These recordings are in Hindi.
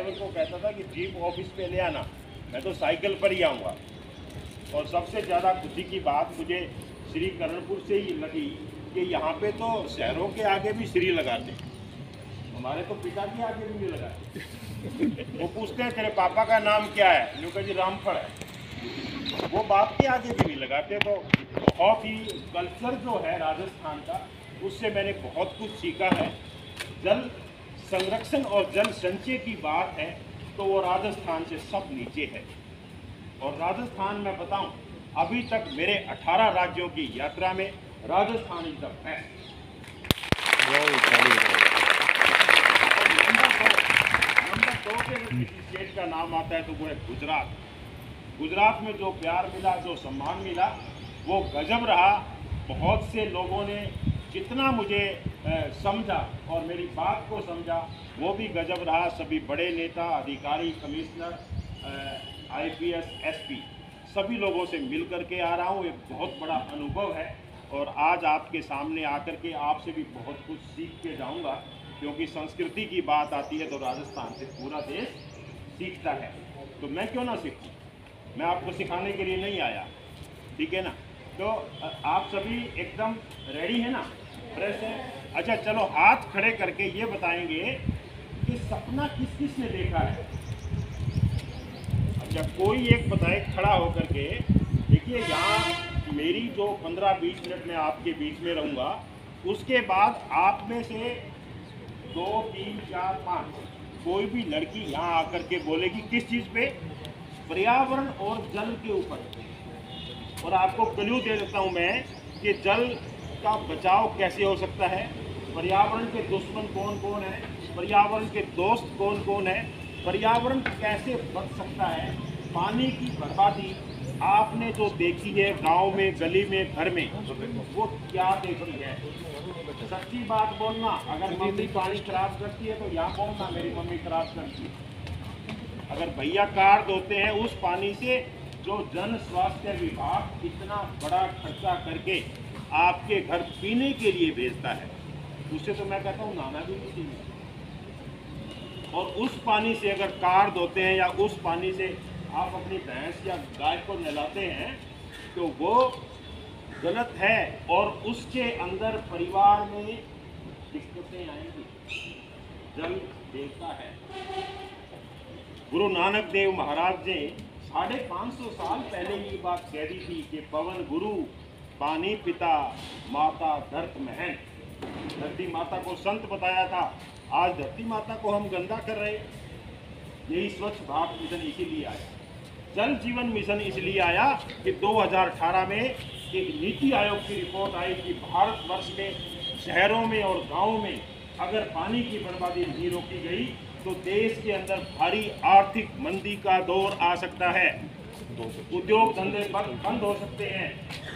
ड्राइवर को कहता था कि जीप ऑफिस पे ले आना, मैं तो साइकिल पर ही आऊँगा। और सबसे ज़्यादा खुशी की बात मुझे श्री करणपुर से ही लगी कि यहाँ पे तो शहरों के आगे भी श्री लगाते, हमारे तो पिता के आगे भी नहीं लगाते। वो पूछते हैं तेरे पापा का नाम क्या है, जो कहा जी रामफल है, वो बाप के आगे भी नहीं लगाते। तो बहुत ही कल्चर जो है राजस्थान का, उससे मैंने बहुत कुछ सीखा है। जल संरक्षण और जल संचय की बात है तो वो राजस्थान से सब नीचे है। और राजस्थान में बताऊं, अभी तक मेरे 18 राज्यों की यात्रा में Rajasthan is the best. Number 2 पे किसी स्टेट का नाम आता है तो वो है गुजरात। गुजरात में जो प्यार मिला, जो सम्मान मिला, वो गजब रहा। बहुत से लोगों ने जितना मुझे समझा और मेरी बात को समझा, वो भी गजब रहा। सभी बड़े नेता, अधिकारी, कमिश्नर, IPS, SP, सभी लोगों से मिल कर के आ रहा हूँ। एक बहुत बड़ा अनुभव है और आज आपके सामने आकर के आपसे भी बहुत कुछ सीख के जाऊँगा, क्योंकि संस्कृति की बात आती है तो राजस्थान से पूरा देश सीखता है। तो मैं क्यों ना सीखूँ, मैं आपको सिखाने के लिए नहीं आया, ठीक है ना। तो आप सभी एकदम रेडी है ना, फ्रेश है। अच्छा चलो हाथ खड़े करके ये बताएंगे कि सपना किस किस ने देखा है। अच्छा कोई एक बताए खड़ा होकर के। देखिए यहाँ मेरी जो 15-20 मिनट में आपके बीच में रहूँगा, उसके बाद आप में से 2, 3, 4, 5 कोई भी लड़की यहाँ आकर के बोलेगी किस चीज़ पे, पर्यावरण और जल के ऊपर। और आपको क्लू दे देता हूँ मैं कि जल का बचाव कैसे हो सकता है, पर्यावरण के दुश्मन कौन कौन है, पर्यावरण के दोस्त कौन कौन है, पर्यावरण कैसे बच सकता है, पानी की बर्बादी आपने जो देखी है गांव में, गली में, घर में, वो क्या देखी है। सच्ची बात बोलना, अगर मम्मी पानी खराब करती है तो यहाँ बोलना मेरी मम्मी खराब करती है। अगर भैया कार धोते हैं उस पानी से जो जन स्वास्थ्य विभाग इतना बड़ा खर्चा करके आपके घर पीने के लिए भेजता है, उससे तो मैं कहता हूँ नहाना भी नहीं चाहिए। और उस पानी से अगर कार धोते हैं या उस पानी से आप अपनी भैंस या गाय को नहलाते हैं तो वो गलत है और उसके अंदर परिवार में दिक्कतें आएंगी। जल देवता है। गुरु नानक देव महाराज ने 550 साल पहले ये बात कह दी थी कि पवन गुरु, पानी पिता, माता धरत महन। धरती माता को संत बताया था, आज धरती माता को हम गंदा कर रहे। यही स्वच्छ भारत मिशन इसीलिए आया, जल जीवन मिशन इसलिए आया कि 2018 में एक नीति आयोग की रिपोर्ट आई कि भारतवर्ष में शहरों में और गांवों में अगर पानी की बर्बादी नहीं रोकी गई तो देश के अंदर भारी आर्थिक मंदी का दौर आ सकता है। उद्योग धंधे बंद हो सकते हैं,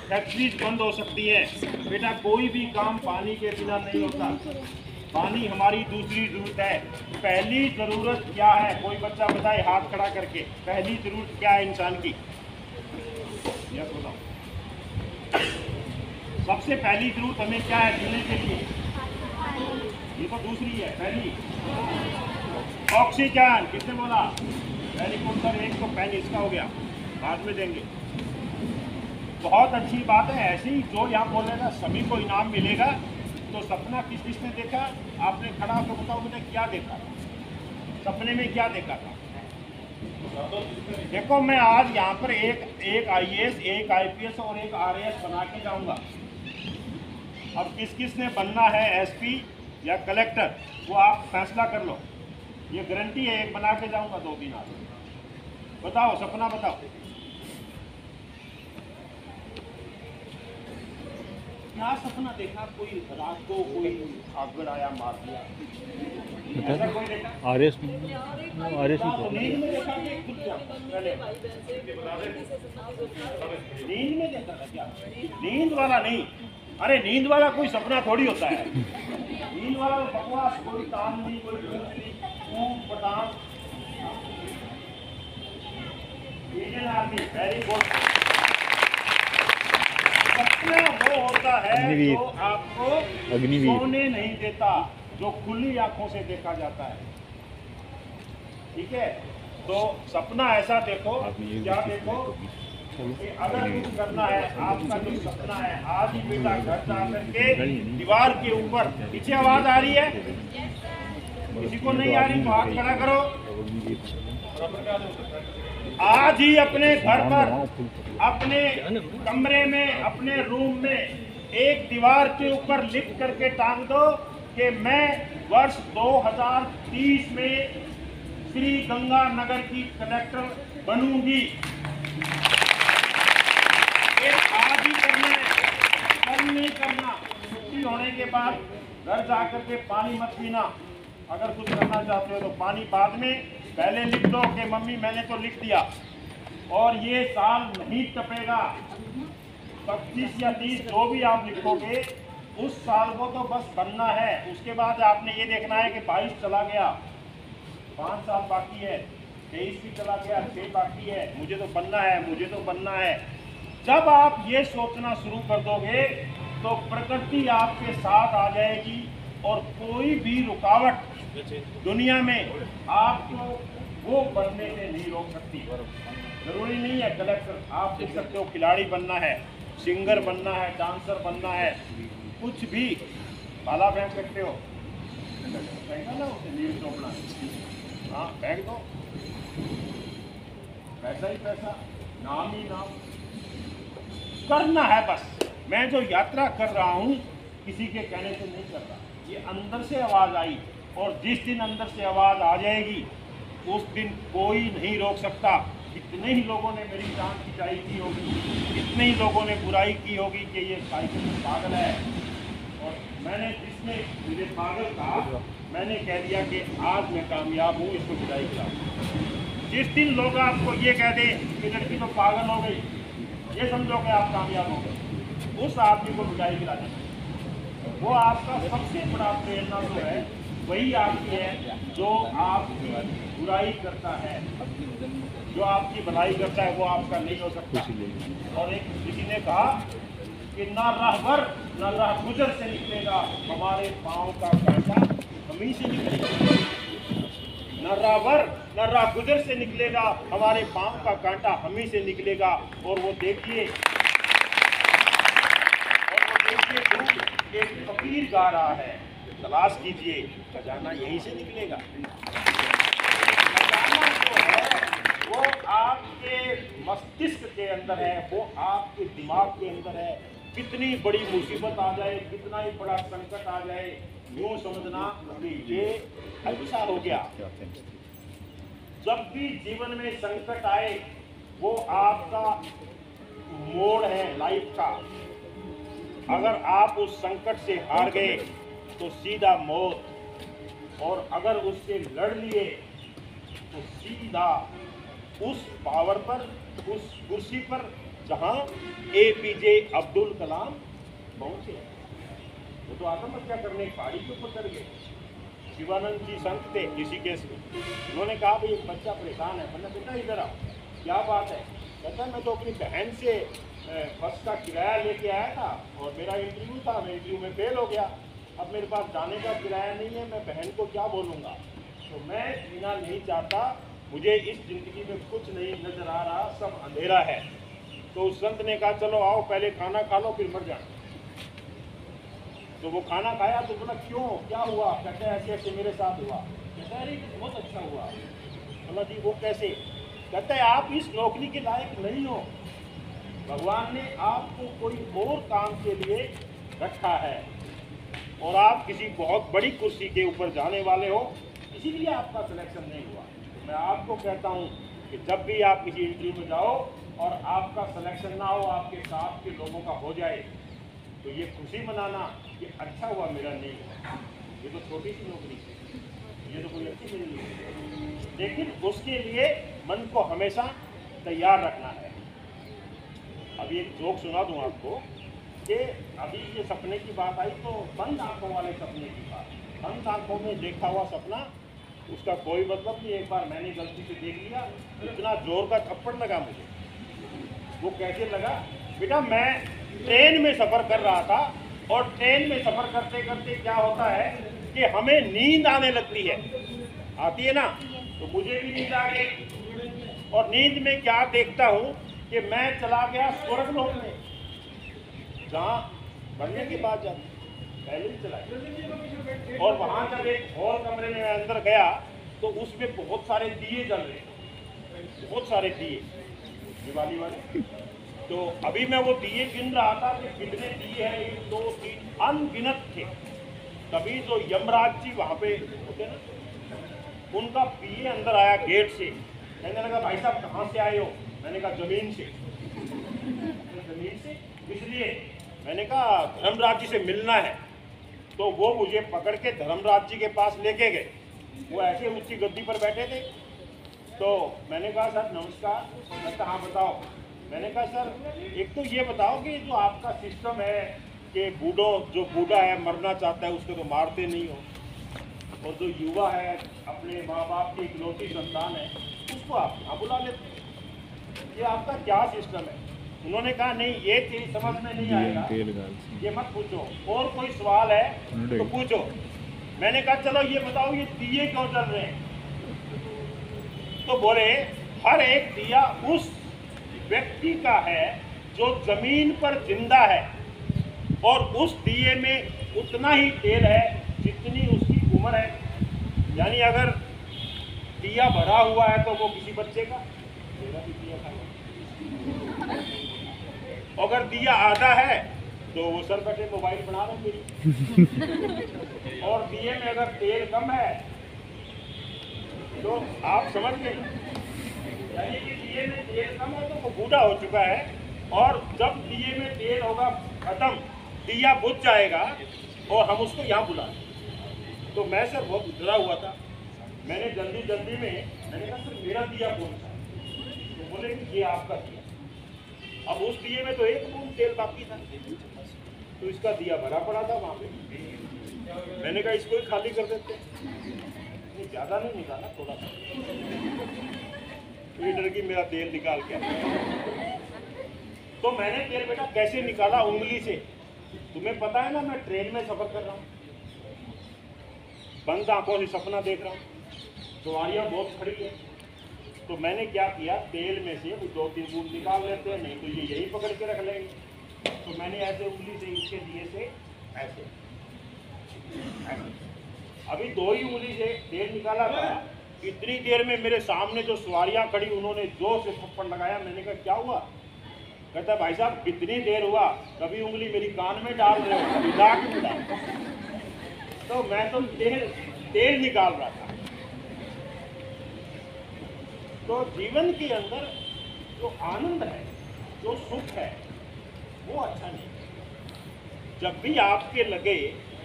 फैक्ट्रीज बंद हो सकती है। बेटा कोई भी काम पानी के बिना नहीं होता। पानी हमारी दूसरी जरूरत है। पहली जरूरत क्या है, कोई बच्चा बताए हाथ खड़ा करके, पहली जरूरत क्या है इंसान की, यह बताओ। सबसे पहली जरूरत हमें क्या है जीने के लिए, ये तो दूसरी है। पहली ऑक्सीजन, किसने बोला, पहली कौन सा, एक तो पहले इसका हो गया, बाद में देंगे। बहुत अच्छी बात है। ऐसे ही जो यहाँ बोलेगा सभी को इनाम मिलेगा। तो सपना किस किसने देखा, आपने खड़ा होकर बताओ मैंने क्या देखा, सपने में क्या देखा था। देखो मैं आज यहाँ पर एक IAS, एक IPS और एक RAS बना के जाऊँगा। अब किस किसने बनना है SP या कलेक्टर, वो आप फैसला कर लो। ये गारंटी है, एक बना के जाऊँगा 2 दिन आज। बताओ सपना बताओ। क्या सपना देखा, कोई रात को कोई आगड़ आया मार दिया, ऐसा कोई देखा? RAS नींद में देखा कि खुद क्या पहले नींद में देखा था क्या? नींद वाला नहीं, अरे नींद वाला कोई सपना थोड़ी होता है। नींद वाला बकवास, कोई काम नहीं, कोई पटान। Very good. सपना वो होता है जो आपको सोने नहीं देता, जो खुली आंखों से देखा जाता है। ठीक है। तो सपना ऐसा देखो, क्या देखो कि अगर कुछ करना है, आपका जो सपना है, आज ही बेटा घर जा करके दीवार के ऊपर, पीछे आवाज आ रही है, किसी को नहीं आ रही तो हाथ खड़ा करो। आज ही अपने घर पर, अपने कमरे में, अपने रूम में एक दीवार के ऊपर लिख करके टांग दो कि मैं वर्ष 2030 में श्री गंगानगर की कलेक्टर बनूंगी। आज ही करना है, कल नहीं करना। छुट्टी होने के बाद घर जाकर के पानी मत पीना। अगर कुछ करना चाहते हो तो पानी बाद में, पहले लिख दो कि मम्मी मैंने तो लिख दिया। और ये साल नहीं टपेगा, 25 या 30 जो भी आप लिखोगे उस साल को तो बस बनना है। उसके बाद आपने ये देखना है कि 22 चला गया, 5 साल बाकी है, 23 भी चला गया, 6 बाकी है, मुझे तो बनना है, मुझे तो बनना है। जब आप ये सोचना शुरू कर दोगे तो प्रकृति आपके साथ आ जाएगी और कोई भी रुकावट दुनिया में आपको वो बनने से नहीं रोक सकती। जरूरी नहीं है कलेक्टर, आप देख सकते हो खिलाड़ी बनना है, सिंगर बनना है, डांसर बनना है, कुछ भी भाला फेंक सकते हो। फेंका ना उसे नील चोपड़ा, हाँ फेंक दो, पैसा ही पैसा, नाम ही नाम। करना है बस। मैं जो यात्रा कर रहा हूँ किसी के कहने से नहीं कर रहा, ये अंदर से आवाज़ आई, और जिस दिन अंदर से आवाज़ आ जाएगी उस दिन कोई नहीं रोक सकता। कितने ही लोगों ने मेरी जान खिंचाई की होगी, कितने ही लोगों ने बुराई की होगी कि ये साइकिल पागल है, और मैंने जिसने मुझे पागल कहा मैंने कह दिया कि आज मैं कामयाब हूँ, इसको बुराई करा। जिस दिन लोग आपको ये कह दे कि लड़की तो पागल हो गई, ये समझो कि आप कामयाब हो गए, उस आदमी को बुराई गिरा देना। वो आपका सबसे बड़ा प्रेरणा जो है वही आपकी है जो आपकी बुराई करता है। जो आपकी भलाई करता है वो आपका नहीं हो सकता। और एक किसी ने कहा कि ना राहबर ना राह गुजर से निकलेगा, हमारे पाँव का कांटा हमी से निकलेगा। न राहबर न राह गुजर से निकलेगा, हमारे पाँव का कांटा हमी से निकलेगा। और वो देखिए एक फकीर गा रहा है, तलाश कीजिए खजाना यहीं से निकलेगा। खजाना जो है वो आपके मस्तिष्क के अंदर है, वो आपके दिमाग के अंदर है। कितनी बड़ी मुसीबत आ जाए, कितना ही बड़ा संकट आ जाए, यूँ समझना कि ये अच्छा हो गया। जब भी जीवन में संकट आए वो आपका मोड़ है लाइफ का। अगर आप उस संकट से हार गए तो सीधा मौत, और अगर उससे लड़ लिए तो सीधा उस पावर पर, उस कुर्सी पर जहां APJ अब्दुल कलाम पहुंचे। वो तो आत्महत्या करने की पहाड़ी के ऊपर चढ़ गए। शिवानंद जी संत थे किसी केस में, उन्होंने कहा भाई एक बच्चा परेशान है, मैंने बेटा इधर आओ, क्या बात है? कहता मैं तो अपनी बहन से बस का किराया लेके आया था और मेरा इंटरव्यू था, मैं इंटरव्यू में फेल हो गया, अब मेरे पास जाने का किराया नहीं है, मैं बहन को क्या बोलूँगा? तो मैं जीना नहीं चाहता, मुझे इस ज़िंदगी में कुछ नहीं नज़र आ रहा, सब अंधेरा है। तो उस संत ने कहा चलो आओ पहले खाना खा लो फिर मर जाना। तो वो खाना खाया तो बोला क्यों, क्या हुआ? कहते हैं ऐसे ऐसे मेरे साथ हुआ। कहता है अरे बहुत अच्छा हुआ। बोला जी वो कैसे? कहता है आप इस नौकरी के लायक नहीं हो, भगवान ने आपको कोई और काम के लिए रखा है और आप किसी बहुत बड़ी कुर्सी के ऊपर जाने वाले हो, इसीलिए आपका सिलेक्शन नहीं हुआ। तो मैं आपको कहता हूँ कि जब भी आप किसी इंटरव्यू में जाओ और आपका सिलेक्शन ना हो, आपके साथ के लोगों का हो जाए, तो ये खुशी मनाना कि अच्छा हुआ मेरा नहीं हुआ, ये तो छोटी सी नौकरी है, ये तो कोई अच्छी नहीं है। लेकिन उसके लिए मन को हमेशा तैयार रखना है। अभी एक जोक सुना दूँ आपको कि अभी ये सपने की बात आई तो बंद आंखों वाले सपने की बात। बंद आंखों में देखा हुआ सपना, उसका कोई मतलब नहीं। एक बार मैंने गलती से देख लिया, इतना जोर का थप्पड़ लगा मुझे। वो कैसे लगा? बेटा मैं ट्रेन में सफ़र कर रहा था और ट्रेन में सफ़र करते करते क्या होता है कि हमें नींद आने लगती है, आती है ना, तो मुझे भी नींद आ गई। और नींद में क्या देखता हूँ कि मैं चला गया स्वर्ग लोक में, जहाँ बनने की बात जाती पहले ही चला गया। और वहाँ जब एक और कमरे में अंदर गया तो उसमें बहुत सारे दिए जल रहे, बहुत सारे दिए दिवाली वाले। तो अभी मैं वो दिए गिन रहा था कि कितने दिए हैं, 1 2 3 अनगिनत थे। तभी जो यमराज जी वहाँ पे होते ना, उनका पीए अंदर आया गेट से, कहने लगा भाई साहब कहाँ से आए हो? मैंने कहा जमीन से। जमीन से इसलिए मैंने कहा धर्मराज जी से मिलना है। तो वो मुझे पकड़ के धर्मराज जी के पास लेके गए। वो ऐसे ऊंची गद्दी पर बैठे थे। तो मैंने कहा सर नमस्कार। मैं कहा हाँ बताओ। मैंने कहा सर एक तो ये बताओ कि जो आपका सिस्टम है कि जो बूढ़ा है मरना चाहता है उसको तो मारते नहीं हो, और जो युवा है अपने माँ बाप की इकलौती संतान है उसको आप यहाँ बुला लेते हैं, ये आपका क्या सिस्टम है? उन्होंने कहा नहीं ये चीज समझ में नहीं आएगा, ये मत पूछो, और कोई सवाल है तो पूछो। मैंने कहा चलो ये बताओ ये दिए क्यों जल रहे हैं? तो बोले हर एक दिया उस व्यक्ति का है जो जमीन पर जिंदा है, और उस दिए में उतना ही तेल है जितनी उसकी उम्र है। यानी अगर दिया भरा हुआ है तो वो किसी बच्चे का, मेरा भी दिया था। अगर दिया आधा है तो वो सर बैठे मोबाइल बना रहे मेरी। और दिए में अगर तेल कम है तो आप समझ गए, यानी कि दिए में तेल कम है तो वो बूढ़ा हो चुका है, और जब दिए में तेल होगा खत्म, दिया बुझ जाएगा और हम उसको यहाँ बुला। तो मैं सर बहुत डरा हुआ था। मैंने जल्दी जल्दी में मैंने कहा सर मेरा दिया कौन सा? तो बोले कि ये आपका दिया। अब उस दिए में तो 1 बूंद तेल बाकी था, तो इसका दिया भरा पड़ा था वहाँ पे। मैंने कहा इसको ही खाली कर देते, ज़्यादा नहीं निकाला, थोड़ा सा लीटर की मेरा तेल निकाल के। तो मैंने तेल बेटा कैसे निकाला? उंगली से। तुम्हें पता है ना मैं ट्रेन में सफर कर रहा हूँ, बंद आंखों से सपना देख रहा हूँ, सवारियाँ बहुत खड़ी है। तो मैंने क्या किया, तेल में से वो 2-3 बूंद निकाल लेते हैं, नहीं तो ये यही पकड़ के रख लेंगे। तो मैंने ऐसे उंगली से इसके दिए से ऐसे अभी 2 ही उंगली से तेल निकाला था। इतनी देर में मेरे सामने जो सवारियां खड़ी उन्होंने जोर से थप्पड़ लगाया। मैंने कहा क्या हुआ? कहता भाई साहब कितनी देर हुआ, कभी उंगली मेरी कान में डाल रहे हो, कभी नाक में डाल। तो मैं तो तेल निकाल रहा था। तो जीवन के अंदर जो आनंद है, जो सुख है, वो अच्छा नहीं। जब भी आपके लगे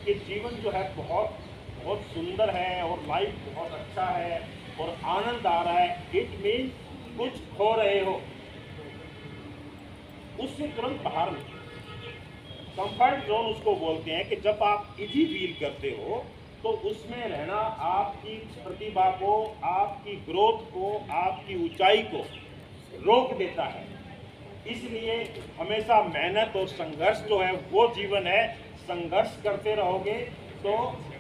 कि जीवन जो है बहुत बहुत सुंदर है और लाइफ बहुत अच्छा है और आनंद आ रहा है, इट मीन कुछ खो रहे हो, उससे तुरंत बाहर निकलो। कंफर्ट जोन उसको बोलते हैं कि जब आप इजी फील करते हो तो उसमें रहना आपकी प्रतिभा को, आपकी ग्रोथ को, आपकी ऊंचाई को रोक देता है। इसलिए हमेशा मेहनत और संघर्ष जो है वो जीवन है। संघर्ष करते रहोगे तो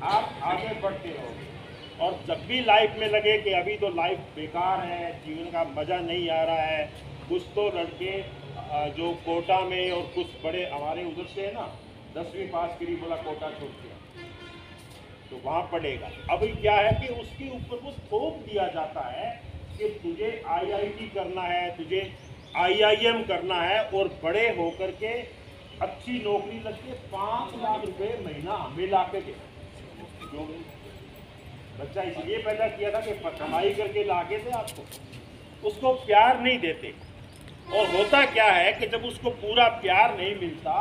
आप आगे बढ़ते रहोगे। और जब भी लाइफ में लगे कि अभी तो लाइफ बेकार है, जीवन का मज़ा नहीं आ रहा है, कुछ तो लड़के जो कोटा में और कुछ बड़े हमारे उधर से है ना, 10वीं पास करी, बोला कोटा छोड़ दिया तो वहाँ पढ़ेगा। अभी क्या है कि उसके ऊपर वो थोप दिया जाता है कि तुझे IIT करना है, तुझे IIM करना है, और बड़े होकर के अच्छी नौकरी लग के 5 लाख रुपए महीना हमें ला के दे। जो बच्चा इसलिए पैदा किया था कि कमाई करके ला के दे आपको, उसको प्यार नहीं देते। और होता क्या है कि जब उसको पूरा प्यार नहीं मिलता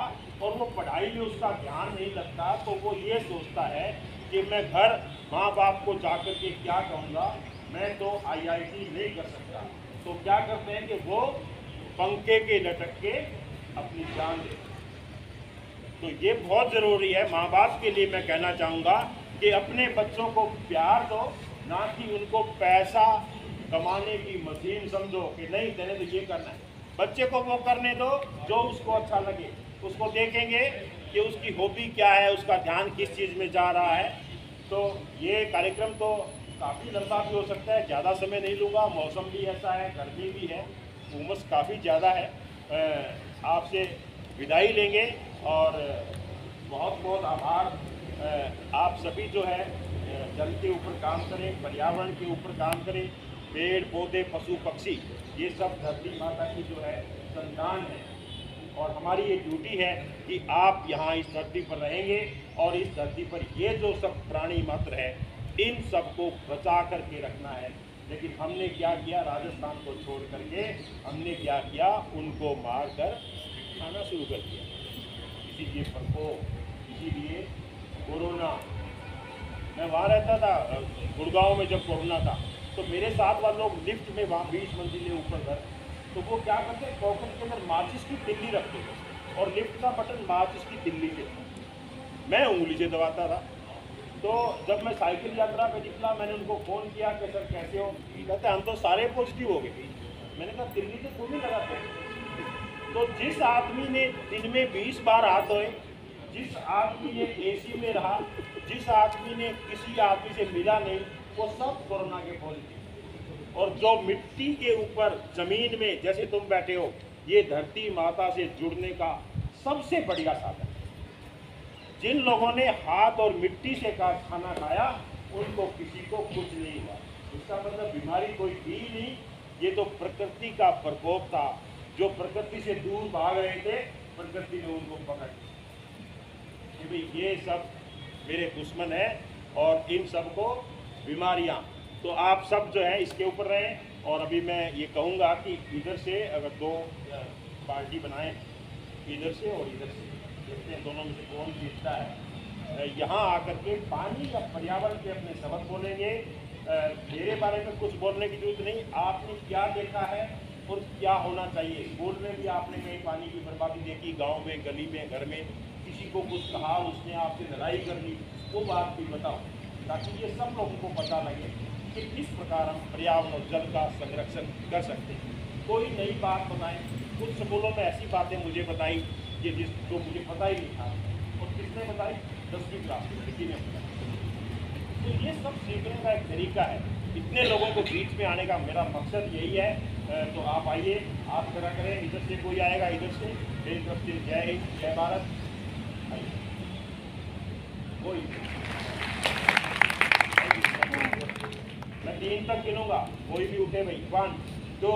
और वो पढ़ाई में उसका ध्यान नहीं लगता, तो वो ये सोचता है कि मैं घर माँ बाप को जाकर के क्या कहूँगा, मैं तो IIT नहीं कर सकता। तो क्या करते हैं कि वो पंखे के लटक के अपनी जान देते। तो ये बहुत ज़रूरी है। माँ बाप के लिए मैं कहना चाहूँगा कि अपने बच्चों को प्यार दो, ना कि उनको पैसा कमाने की मशीन समझो कि नहीं तेरे तो ये करना है। बच्चे को वो करने दो जो उसको अच्छा लगे। उसको देखेंगे कि उसकी हॉबी क्या है, उसका ध्यान किस चीज़ में जा रहा है। तो ये कार्यक्रम तो काफ़ी लंबा भी हो सकता है, ज़्यादा समय नहीं लूँगा, मौसम भी ऐसा है, गर्मी भी है, उमस काफ़ी ज़्यादा है। आपसे विदाई लेंगे और बहुत बहुत आभार। आप सभी जो है जल के ऊपर काम करें, पर्यावरण के ऊपर काम करें। पेड़ पौधे पशु पक्षी ये सब धरती माता की जो है संतान है, और हमारी ये ड्यूटी है कि आप यहाँ इस धरती पर रहेंगे और इस धरती पर ये जो सब प्राणी मात्र है इन सबको बचा करके रखना है। लेकिन हमने क्या किया, राजस्थान को छोड़ करके हमने क्या किया, उनको मार कर खाना शुरू कर दिया। इसीलिए प्रकोप, इसीलिए कोरोना। मैं वहाँ रहता था गुड़गांव में, जब कोरोना था तो मेरे साथ वाले लोग लिफ्ट में वहाँ 20 मंजिले ऊपर घर, तो वो क्या करते, पॉकेट के अंदर माचिस की तिल्ली रखते थे और लिफ्ट का बटन माचिस की तिल्ली से, मैं उंगली से दबाता था। तो जब मैं साइकिल यात्रा पे निकला, मैंने उनको फ़ोन किया कि सर कैसे हो, कहते हम तो सारे पॉजिटिव हो गए। मैंने कहा तिल्ली तो क्यों नहीं लगाते। तो जिस आदमी ने दिन में 20 बार हाथ धोए, जिस आदमी ने एसी में रहा, जिस आदमी ने किसी आदमी से मिला नहीं, वो सब कोरोना के पॉजिटिव। और जो मिट्टी के ऊपर ज़मीन में जैसे तुम बैठे हो, ये धरती माता से जुड़ने का सबसे बढ़िया साधन। जिन लोगों ने हाथ और मिट्टी से का खाना खाया उनको किसी को कुछ नहीं हुआ। इसका मतलब बीमारी कोई थी नहीं, ये तो प्रकृति का प्रकोप था। जो प्रकृति से दूर भाग रहे थे, प्रकृति ने उनको पकड़ लिया। ये सब मेरे दुश्मन है और इन सबको बीमारियां, तो आप सब जो है इसके ऊपर रहें। और अभी मैं ये कहूँगा कि इधर से अगर 2 पार्टी बनाएं, इधर से और इधर से, देखते हैं दोनों में से कौन जीतता है। यहाँ आकर के पानी या पर्यावरण के अपने सबक बोलेंगे। मेरे बारे में कुछ बोलने की जरूरत नहीं, आपने क्या देखा है और क्या होना चाहिए। स्कूल में भी आपने कहीं पानी की बर्बादी देखी, गांव में, गली में, घर में किसी को कुछ कहा, उसने आपसे लड़ाई कर ली, वो बात भी बताओ, ताकि ये सब लोगों को पता लगे कि किस प्रकार हम पर्यावरण और जल का संरक्षण कर सकते हैं। कोई नई बात बताएं। कुछ स्कूलों में ऐसी बातें मुझे बताई कि जो मुझे पता ही नहीं था, और किसने बताई, 10वीं क्लास में किसी ने बताई। तो ये सब सीखने का एक तरीका है। इतने लोगों को बीच में आने का मेरा मकसद यही है। तो आप आइए, आप करा करें, इधर से कोई आएगा, इधर से, मेरी तरफ से जय हिंद, जय भारत। कोई मैं 3 तक गिनूंगा, कोई भी उठे भाई। 1 2।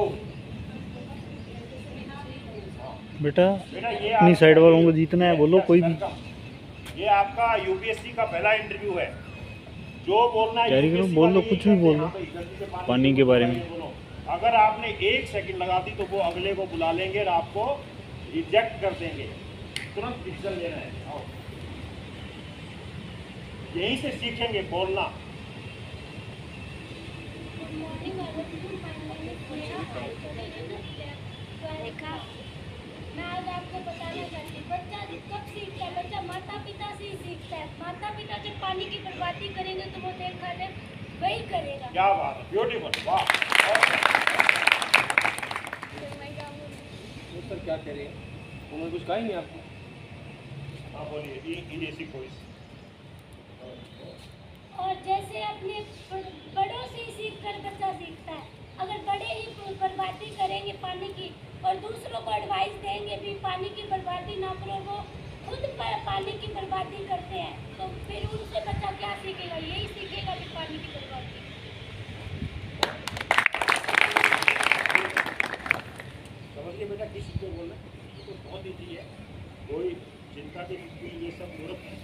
बेटा ये अपनी साइड वालों को जीतना है, बोलो कोई भी। ये आपका यूपीएससी का पहला इंटरव्यू है। जो बोलना है तैयारी करो, बोल लो, कुछ भी बोल लो पानी के बारे में। अगर आपने 1 सेकंड लगा दी तो वो अगले को बुला लेंगे और आपको रिजेक्ट कर देंगे। तुरंत डिसीजन लेना है। आओ, यहीं से सीखेंगे बोलना। मैं आज आपको बताना चाहती हूँ, बच्चा कब सीखता है, बच्चा माता पिता से ही सीखता है। माता पिता जब पानी की बर्बादी करेंगे तो वो देखा है वही करेगा। क्या बात है, ब्यूटीफुल, वाह। सर क्या कह रहे हैं, उन्होंने कुछ कहा ही नहीं आपको। हाँ बोलिए, इजी वॉइस। और जैसे अपने बड़ों से ही सीख कर बच्चा सीखता है। अगर बड़े ही बर्बादी करेंगे पानी की और दूसरों को एडवाइस देंगे भी पानी की बर्बादी ना करो, वो खुद पानी की बर्बादी करते हैं, तो फिर उनसे बच्चा क्या सीखेगा, यही सीखेगा कि पानी की बर्बादी। समझिए बेटा, किस चीज़ को बोलना है, तो बहुत ईजी है, कोई चिंता की ये सब मूर्ख है।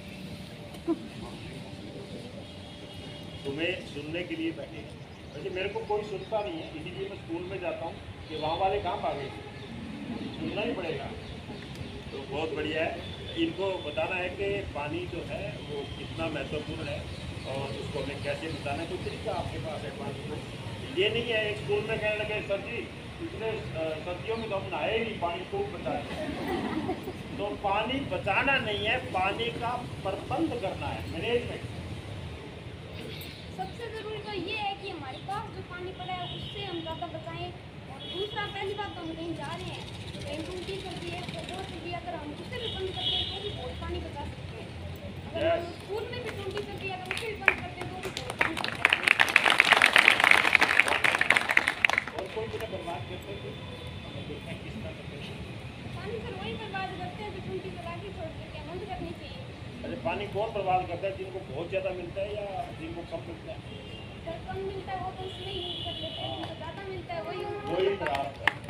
तुम्हें सुनने के लिए बैठे, वैसे मेरे को कोई सुनता नहीं है, इसीलिए मैं स्कूल में जाता हूँ कि वहाँ वाले काम आ गए, सुनना ही पड़ेगा। तो बहुत बढ़िया है, इनको बताना है कि पानी जो है वो कितना महत्वपूर्ण है और उसको हमें कैसे बताना है। तो तरीका आपके पास है पानी को। ये नहीं है एक स्कूल में कहने लगे सर जी पिछले सर्दियों में तो हम नहाए ही नहीं, पानी खूब बचाए। तो पानी बचाना नहीं है, पानी का प्रबंध करना है, मैनेजमेंट। सबसे ज़रूरी तो ये है कि हमारे पास जो पानी पड़ा है उससे हम ज़्यादा बचाएं। और दूसरा, पहली बात तो हम कहीं जा रहे हैं, कहीं टूटी चलती है तो वो चीज़ अगर हम उससे भी बंद करते हैं तो भी बहुत पानी बचा सकते हैं। अगर स्कूल में भी टूटी चलती है अगर उसे भी बंद करते हैं तो भी बहुत पानी बचा सकते हैं। कोई मुझे बर्बाद करते थे, हमें देखना है किस तरह करते हैं। पानी फिर वही बर्बाद करते हैं जो टूटी चला के छोड़ देते हैं, बंद करनी चाहिए। अरे पानी कौन बर्बाद करता है? जिनको बहुत ज़्यादा मिलता है या जिनको कम मिलता है? जब कम मिलता है वो तो उसमें यूज कर लेते हैं, जिनको ज़्यादा मिलता है वही यूज वही खराब है।